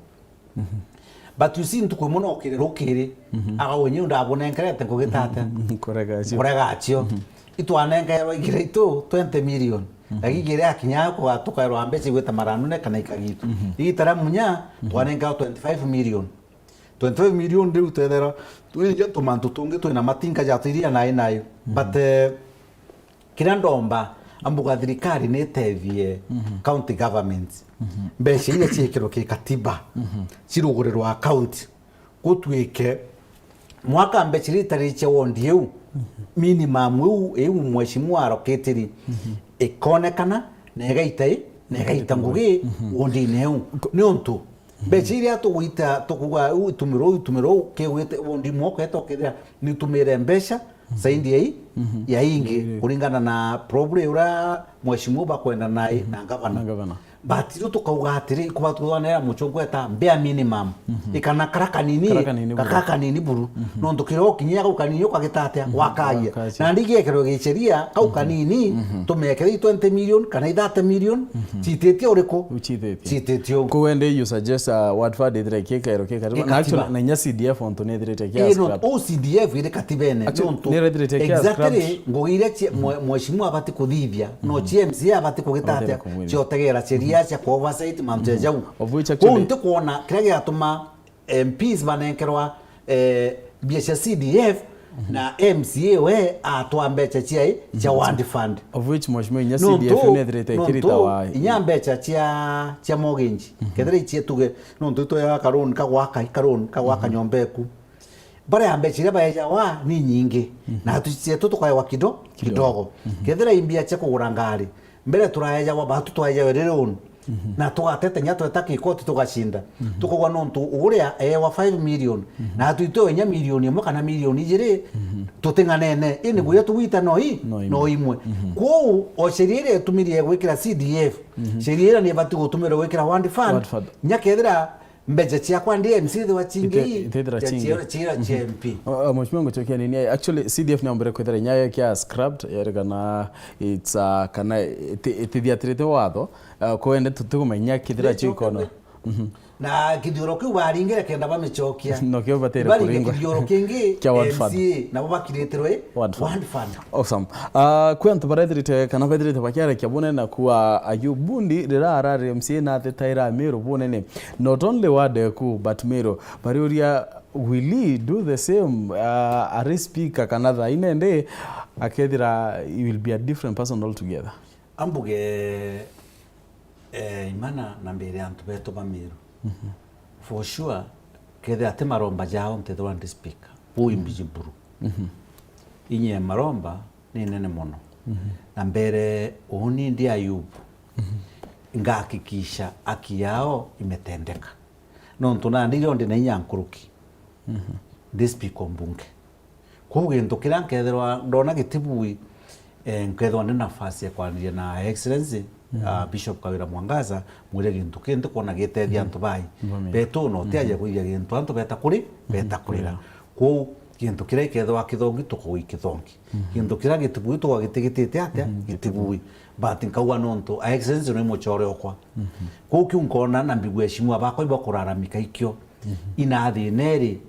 but you see ntuko muno kirukiri aga wenye ndabona enkerete kugitate korega itwanenga yaro igirito 20 million agigire akinya ko atukairo ambeche gweta maranune kana ikagitu igitara munya twanenga 25 million 25 million ndio twethera twinja tumantu tungi twina matinga jatiria nayo but kirandomba ambuga thirikari netethie county governments mbeca iria ciekirwo ki katiba cirugurirwa county gutwike mwaka mbeca ritari cia wondi eu minimum eu mheshimiwa allocated ikonekana na igaita ngugi wondi neu niontu mbeca iria tugwita tukuga utumiro kiwite wondi mwoko etokethia ni tumire mbeca zaidi ya ingi kulingana na problem ura mheshimiwa bakwenda naye na gavana but iro tukauga atiri kuba twanera muchongweta bare minimum ikana karaka nini buru no ndukiro kinya ko kanini ukagitatia wakaia na ndigie kero gicheria kau kanini tumekere 20 million kana 30 million chitetie uriko chitetie ko wende you suggest what for the direct kero na actually na nya CDF on to nedirete kia scrap o CDF ile katibene exactly ngogire mheshimiwa abati kuthithia no GMC abati kugitatia chiotegera cheria cia oversight mamteja kuntu kuona kirege atuma MPs banenkerwa biesha CDF na MCA we atwambecha chiai cha ward fund of which mheshimiwa nya CDF netherete kirita wa inyambecha cha mogenji kedre chietuge nonto to ya karon kawaka nyombeku bare ambechire baeja wa ni nyingi na tuchie tutukaya kidogo kedre imbia cha kugurangari mbere turaeja wa batu twaeja wereronu na tugatete nyato etaki ikoti tugashinda tukogwa nontu uria wa 5 million na tuito enya milioni imwe kana milioni igiri tutinganene ini guya tuwita no imwe ko o sheria tumirie gwikira CDF sheria ni bati gutumira gwikira ward fund nyakethira mbeje cia kwa DMC wa chingi chira MP mheshimiwa ngochokia nini actually CDF nambere kwethera nyayo kia scrapped yerigana it's kana itithiatirite watho kwende tutigumenya kithira chikono na kidioro kiu baringire kenda bamechokia no kio batere kuringa kidioro kingi MC na bakireterwe ward fund awesome kwantu baredirite kana badirite bakiara kiabone na kuwa ayubundi rira MC na thetaira mero bonene not only ward ku but mero barioria will he do the same a speaker kanatha inende akethira he will be a different person altogether ambuge imana na mbere antu beto bamiro for sure kede ate maromba jao ntethwa ndi speaker buimbiji buru inye maromba ni nene mono na mbere oni ndi Ayubu ngahakikisha haki yao imetendeka no ntuna ndiro ndi na inyankuruki ndi speaker mbunge kuge ndokira nkethwa ndona gitibui nkethwa ndi nafasi ya kwaniria na excellency Bishop Kawira Mwangaza mwire gintu kende kona gitethia antu bai beto no tiaje kuiya gintu antu beta kurira ko gintu kira ikethwa kithongi tukui kithongi gintu kira gitibui to gitigitite atia gitibui but nkauga nonto excellency no mochore okwa ko kiunkona na mbigwe shimu abako ibo kuraramika ikyo inathi neri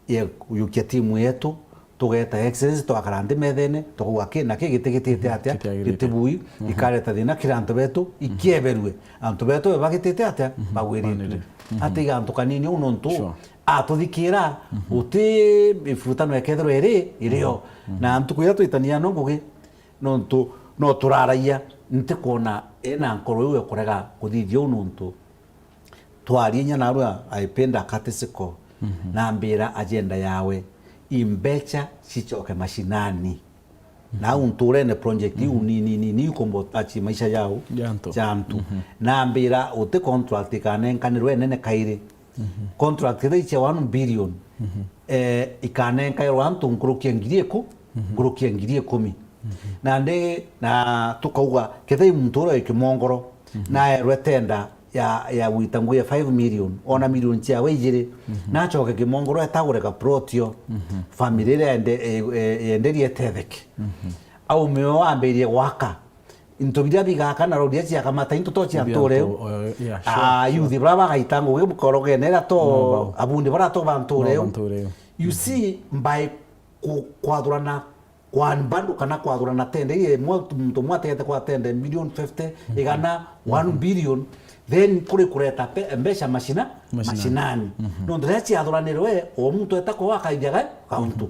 ye yukia timu yetu tugeta excellency twakarande methene tuguga kina kigitigitite atia gitibui ikareta thina kiranto betu ikieberwe antu betu bagitite atia bagwirite atiga antu kanini unontu atuthikira uti ifutano ekethero irio na antu kuya twitania no ngugi nontu no turaraia nte kona ena nkoro we kurega kuthithio unontu twarinya narua aipenda katesiko na mbira agenda yawe imbecha chichoke mashinani na unturene project ni kombo achi maisha yao jantu na mbira uti contract kanenkanirwe nene kaire contract ile cha 1 billion ikanenkairwa antu nkurukia ngirie 10 na nde na tukauga kethai mutoro ikimongoro na rwetenda ya witanguye 5 million ona million cia wejire na choke kimongoro etagure ka protio family enderie tetheke au meo amberie waka intobira bigaka na rodia cia kamata into to cia tore youth brava gaitango ge bukoroge nera to abundi bara to bantore you see by kwadurana one bandu kana kwadurana tende ye mtu mwatete kwa tende million 50 igana 1 billion then kureta mbesha mashinani no ndrechi adoranirwe o muntu etako akaidyaga kauntu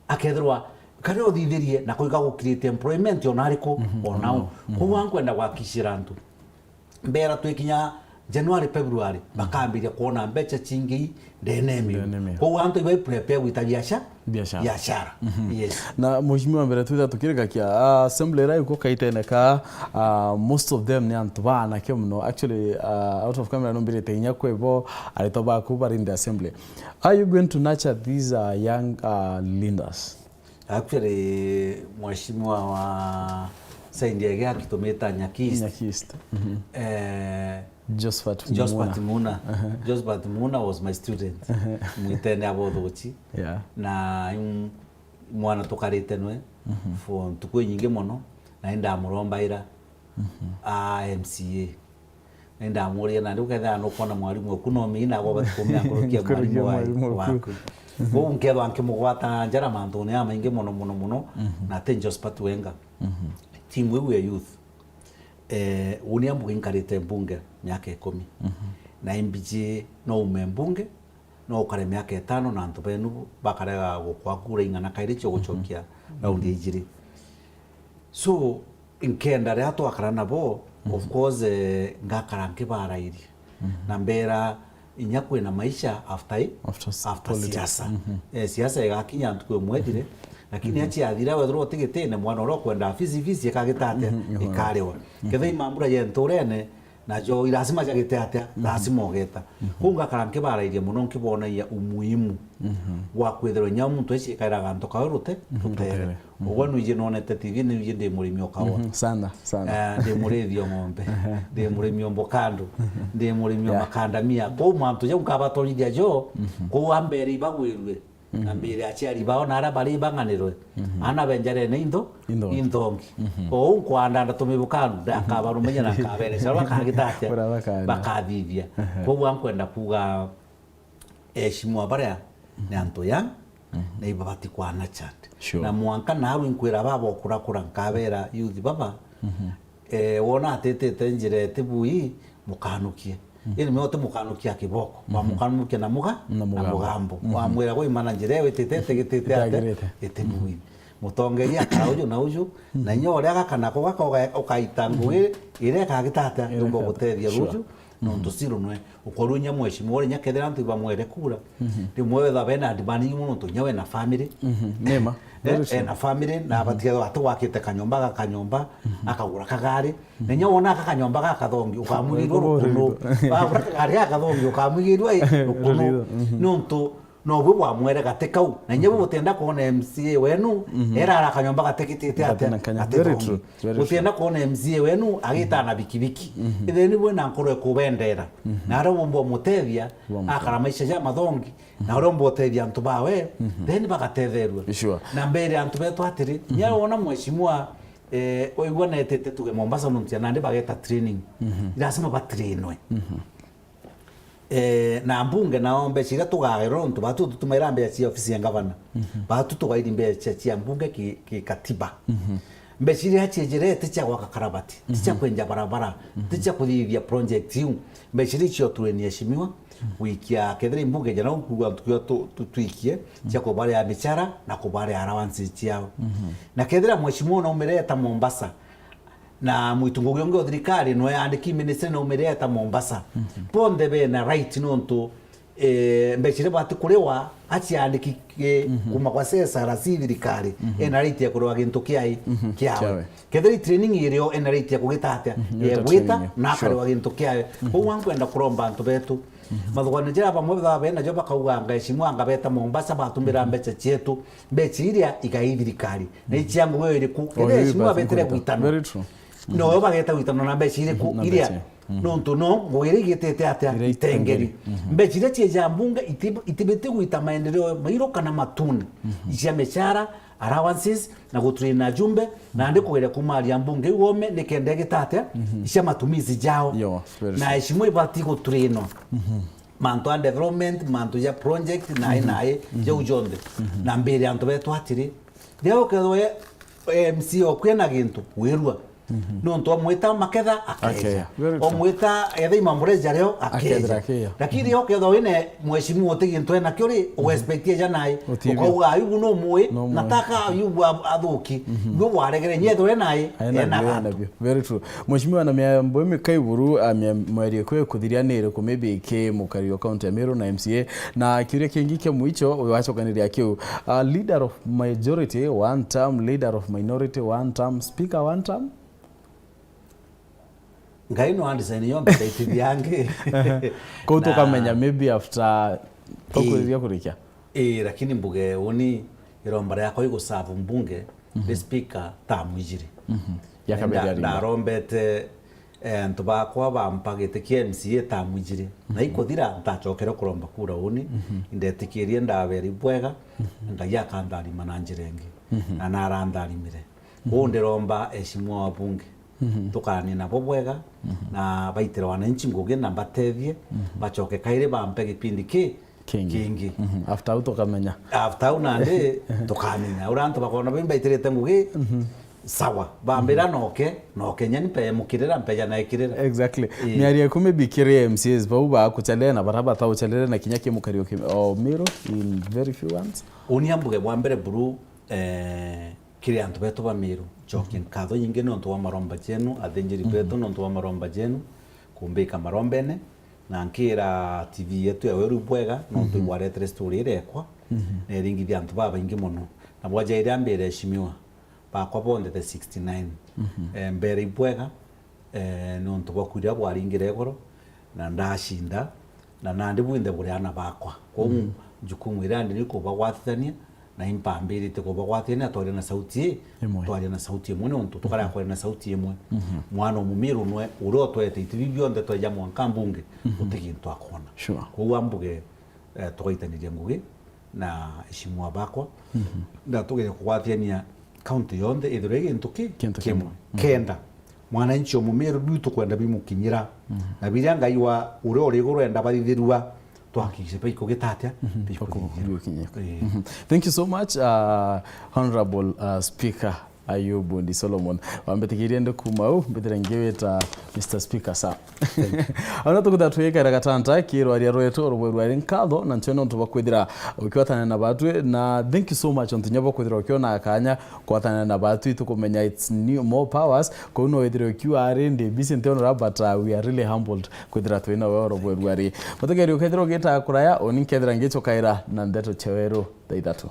akethirwa kare othithirie na kuiga go create employment onariko onao ko wankwenda gwakishira ntu mbera twikinya January February bakambiria kuona mbecha chingi ndenemi ko wantu iwe prepare with biashara yes na mheshimiwa mbere twitha tukirika kia assembly rai ko kaiteneka most of them ni antu bana ke muno actually out of camera nombire tenya kwebo alito ba ku bari in the assembly. Are you going to nurture these young leaders? Actually mheshimiwa wa Saindiege akitumeta Nyakist Josephat Muna. Josephat Muna was my student. Mwitene abodhochi. Na mwana tukarite nwe for tukwe nyinge mono naenda amuromba ira MCA. Naenda amuria na nduketha no kona mwalimu okunomi na go batukomya ngorokia mwalimu wako. Bo unkedo anke mugwata njara mantone ama inge mono na te Josephat Wenga. Team we youth uniambu inkarite mbunge miaka 10 na MBJ no umembunge no ukare miaka 5 na antu benu bakarega gukwakura ingana kairi cyo gucokia raundi ijiri so inkenda re ato akarana bo of course ngakara nkibarairi na mbera inyakwe na maisha after siasa siasa igakinya antu mwedire lakini achi athira wethro tigitene mwana ro kwenda fizi kagitate ikarewa kethe imambura ye nturene na jo irasima jagite lazima ogeta kunga karanke barairie muno nkibona ya umuhimu wa kwethero nya muntu eci kairaga ntoka rute tutere ubwo nuje nonete TV ni uje ndi murimi okawa sana ndi murithio ng'ombe ndi murimi ombokando ndi murimi makandamia ko mwantu je ukabatorithia jo ko ambere ibagwirwe na mbere aciari bao na arabari banganirwe ana benjare ne indongi o unkwanda tumibukanu ndakabarumenya na kabere saba kagitate bakathithia ko wankwenda kuga eshimwa bara ne antoya na ibabati kwa na chat na mwanka na aru inkwira babo kurakura nkabera youth baba wona atete njire tibui mukanukie ili meote mukanukia kiboko wa mukanukia na mugambo wa mwera go imana njire wetete gitete ate etebui mutongeria kauju na uju na nyore agakana ko ukaitanguye ire kagitata ndumbo gutethia ruju no tusiro nwe ukorunya mweshimore nyakethera ntu bamwere kura rimwe tha bena ndibani muno to nyawe na family nema na family na batia watu wakite kanyomba akagura kagari nenya wona akanyomba gakathongi ukamugirwo rukuno babura kagari akathongi ukamugirwo rukuno nonto no bwo bwamwere gatekau nenya bwo butenda kuona MCA wenu era arakanyomba gatekitite ate butenda kuona MCA wenu agita na bikibiki itheni bwo na nkoro ekubendera na rombo mutethia akara maisha ya mathongi na rombo tethia antu bawe then bagatetherwa na mbere antu betu atiri nya wona mweshimwa oigwa na etete tuge Mombasa nuntia nande bageta training irasema batrainwe na mbunge naombe ciga tugagero ntu batu tutumira mbe cia ofisi ya governor batu tugaidi mbe cia mbunge ki katiba mbe ciri haciejere ticha gwaka karabati ticha kwenja barabara ticha kuthithia project yu mbe ciri cio tueni heshimiwa wikia kedri mbunge jana kuwa tukio tuikie cia kubare ya bichara na kubare allowance ciao na kedra mheshimiwa na umereta Mombasa na mwitungo giongo thirikari no andiki ministry no umereta Mombasa ponde be na right nonto mbechire bati kurewa achi andiki kuma kwa sesa ra thirikari ena right ya kurewa gintu kiai kiawe ketheri training irio ena right ya kugitata ye gwita na kurewa gintu kiawe ko wankwenda kuromba antu betu mathogwana njira bamwe bena jo bakauga ngeshimwa ngabeta Mombasa batumbira mbecha cietu mbecha iria igaithirikari na iciangu wewe iriku ketheri shimwa betere gwitano no bageta gwitano na mbecha iriku iria nontu no ngwire gitete atia itengeri mbechire cie mbunge itibete guita maendeleo mairo kana matuni icia mechara allowances na gutrain na jumbe na ndi kugira kumaria mbunge wome nikende gitate icia matumizi jao na ishimwe bati gutrain manto and development manto ya project nae je ujonde na mbere anto betu atiri leo kedwe MC okwena gintu wirua nonto mweta maketha akeja omweta ethe imamureza leo akeja lakini yo kedwa wene mheshimiwa otigintu ena kyori uexpectie janai ukauga ayu no mwe nataka ayu athuki bwo waregere nyetho nae ena very true mheshimiwa na miambo mikaiburu mwari kwe kuthirianire ku maybe ke mukario county Meru na MCA na kiria kingi kya mwicho wachoganiria kiu leader of majority one term, leader of minority one term, speaker one term. Ngai no andisaini yombe daiti yange ko to kamenya maybe after tokuria kurikia lakini mbuge oni irombara yako iko savu mbunge the speaker tamwijiri yakaberia ndarombete ntuba kwa bampagite KMCA tamwijiri na ikothira ntachokera kuromba kura oni indetikirie ndaberi bwega ngai akandari mananjirengi na narandarimire onderomba eshimwa wabunge tukani na bobwega na baitira wananchi nguge na batethie bachoke kaire bampe gipindi kingi after utokamenya after unande tukamenya urantu bakona bimbaiterete nguge sawa bambira noke nyani pe mukirira mpeja na ikirira exactly miari ekume bikire MCs bauba kuchalena na baraba ta uchalera na kinyake mukario Meru in very few ones uniambuge bwambere buru kiri antu betu ba Meru jokin kado nyinge no ntu maromba jenu athenjiri betu no ntu maromba jenu kumbika marombene na nkira TV yetu ya weru bwega no ntu bwaretere story irekwa na ringithia antu baba ingi muno na bwaja ira mbere shimiwa ba kwa bonde the 69 mbere bwega no ntu bakuria bwaringire goro na ndashinda na nandi bwinde buriana bakwa ko jukumu irandi niko bagwathania na impambiri te ko bagwathania twari na sauti imwe nontu tukara kwa na sauti imwe mwana mumiru nwe uro twete itivi bionde twaja mwanka mbunge utigintu akona ko wambuge twaitaniria ngugi na ishimwa bakwa na tugire kugwathania county yonde ithurege ntuki kimwe kenda mwana nchi omumiru bitu kwenda bimukinyira na biranga iwa uri iguru enda bathithirua twakise peiko gitatia thank you so much honorable speaker Ayubu Ndi Solomon wambetikirie ndo kumau mbetirengiweta Mr Speaker sa ana tukutatuika rakatanta kiro ari roeto rwari nkatho na ncheno ntubakwithira ukiwatana na batwe na thank you so much ontunyabo kwithira ukiona akanya kwatana na batwe tukumenya it's new more powers kono withira ukiwa ndi busy nteno but we are really humbled kwithira twina wewe rwari mutegeri ukethira ugita kuraya oni nkethira ngicho kaira na ndeto chewero thaithatu